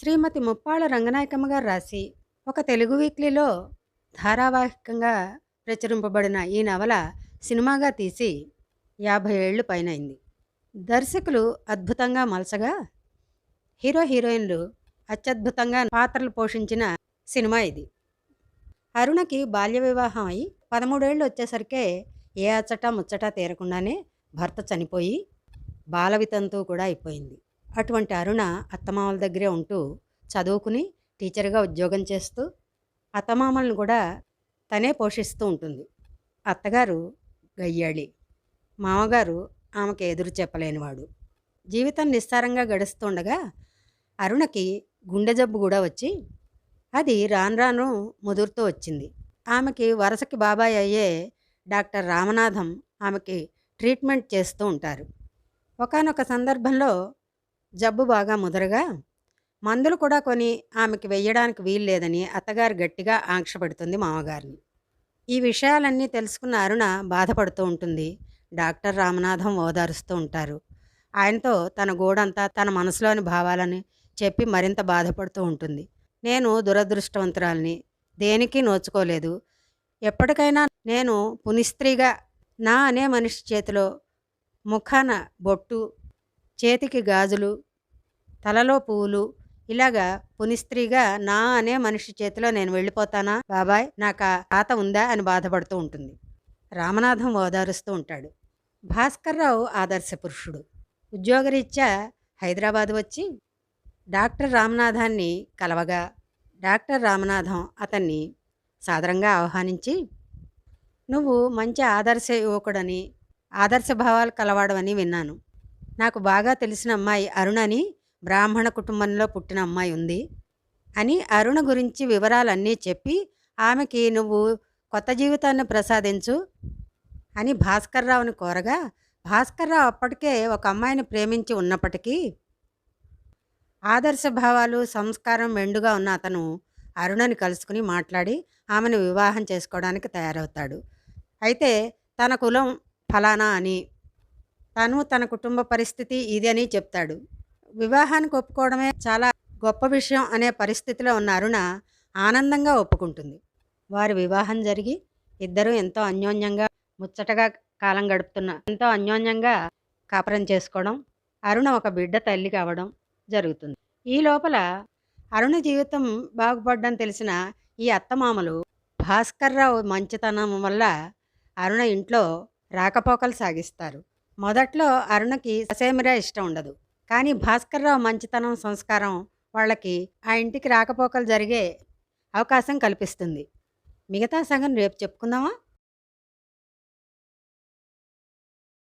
శ్రీమతి ముప్పాళ్ళ రంగనాయకమ్మ గారు రాసి ఒక తెలుగు వీక్లీలో ధారావాహికంగా ప్రచురింపబడిన ఈ నవల సినిమాగా తీసి 50 ఏళ్ళు పైనైంది. దర్శకులు అద్భుతంగా మలచగా హీరో హీరోయిన్లు అత్యద్భుతంగా పాత్రలు పోషించిన సినిమా ఇది. అరుణకి బాల్య వివాహం అయి 13 ఏళ్ళు వచ్చేసరికే ఏ అచ్చట ముచ్చట తీరకుండానే భర్త చనిపోయి బాలవితంతు కూడా అయిపోయింది. అటువంటి అరుణ అత్తమామల దగ్గరే ఉంటూ చదువుకుని టీచర్గా ఉద్యోగం చేస్తూ అత్తమామలను కూడా తనే పోషిస్తూ ఉంటుంది. అత్తగారు గయ్యాళి, మామగారు ఆమెకు ఎదురు చెప్పలేనివాడు. జీవితం నిస్సారంగా గడుస్తుండగా అరుణకి గుండె జబ్బు కూడా వచ్చి అది రాను రాను ముదురుతూ వచ్చింది. ఆమెకి వరసకి బాబాయ్ అయ్యే డాక్టర్ రామనాథం ఆమెకి ట్రీట్మెంట్ చేస్తూ ఉంటారు. ఒకానొక సందర్భంలో జబ్బు బాగా ముదరగా మందులు కూడా కొని ఆమెకి వెయ్యడానికి వీల్లేదని అత్తగారు గట్టిగా ఆంక్ష పెడుతుంది మామగారిని. ఈ విషయాలన్నీ తెలుసుకున్న అరుణ బాధపడుతూ ఉంటుంది. డాక్టర్ రామనాథం ఓదారుస్తూ ఉంటారు. ఆయనతో తన గోడంతా తన మనసులోని భావాలని చెప్పి మరింత బాధపడుతూ ఉంటుంది. నేను దురదృష్టవంతురాల్ని, దేనికి నోచుకోలేదు. ఎప్పటికైనా నేను పునిస్త్రీగా నా అనే మనిషి చేతిలో ముఖాన బొట్టు, చేతికి గాజులు, తలలో పువ్వులు, ఇలాగా పునిస్త్రీగా నా అనే మనిషి చేతిలో నేను వెళ్ళిపోతానా బాబాయ్, నాకు ఆ తాత ఉందా అని బాధపడుతూ ఉంటుంది. రామనాథం ఓదారుస్తూ ఉంటాడు. భాస్కర్రావు ఆదర్శ పురుషుడు. ఉద్యోగరీత్యా హైదరాబాద్ వచ్చి డాక్టర్ రామనాథాన్ని కలవగా డాక్టర్ రామనాథం అతన్ని సాదరంగా ఆహ్వానించి, నువ్వు మంచి ఆదర్శ యువకుడని, ఆదర్శ భావాలు కలవాడవని విన్నాను. నాకు బాగా తెలిసిన అమ్మాయి అరుణని బ్రాహ్మణ కుటుంబంలో పుట్టిన అమ్మాయి ఉంది అని అరుణ గురించి వివరాలన్నీ చెప్పి ఆమెకి నువ్వు కొత్త జీవితాన్ని ప్రసాదించు అని భాస్కర్రావుని కోరగా, భాస్కర్రావు అప్పటికే ఒక అమ్మాయిని ప్రేమించి ఉన్నప్పటికీ ఆదర్శ భావాలు, సంస్కారం మెండుగా ఉన్న అతను అరుణని కలుసుకుని మాట్లాడి ఆమెను వివాహం చేసుకోవడానికి తయారవుతాడు. అయితే తన కులం ఫలానా అని, తను తన కుటుంబ పరిస్థితి ఇది అని చెప్తాడు. వివాహానికి ఒప్పుకోవడమే చాలా గొప్ప విషయం అనే పరిస్థితిలో ఉన్న అరుణ ఆనందంగా ఒప్పుకుంటుంది. వారి వివాహం జరిగి ఇద్దరూ ఎంతో అన్యోన్యంగా ముచ్చటగా కాలం గడుపుతున్న, ఎంతో అన్యోన్యంగా కాపురం చేసుకోవడం, అరుణ ఒక బిడ్డ తల్లి కావడం జరుగుతుంది. ఈ లోపల అరుణ జీవితం బాగుపడ్డం తెలిసిన ఈ అత్తమామలు భాస్కర్రావు మంచితనం వల్ల అరుణ ఇంట్లో రాకపోకలు సాగిస్తారు. మొదట్లో అరుణకి ససేమిరా ఇష్టం ఉండదు. కానీ భాస్కర్రావు మంచితనం, సంస్కారం వాళ్ళకి ఆ ఇంటికి రాకపోకలు జరిగే అవకాశం కల్పిస్తుంది. మిగతా సగం రేపు చెప్పుకుందామా?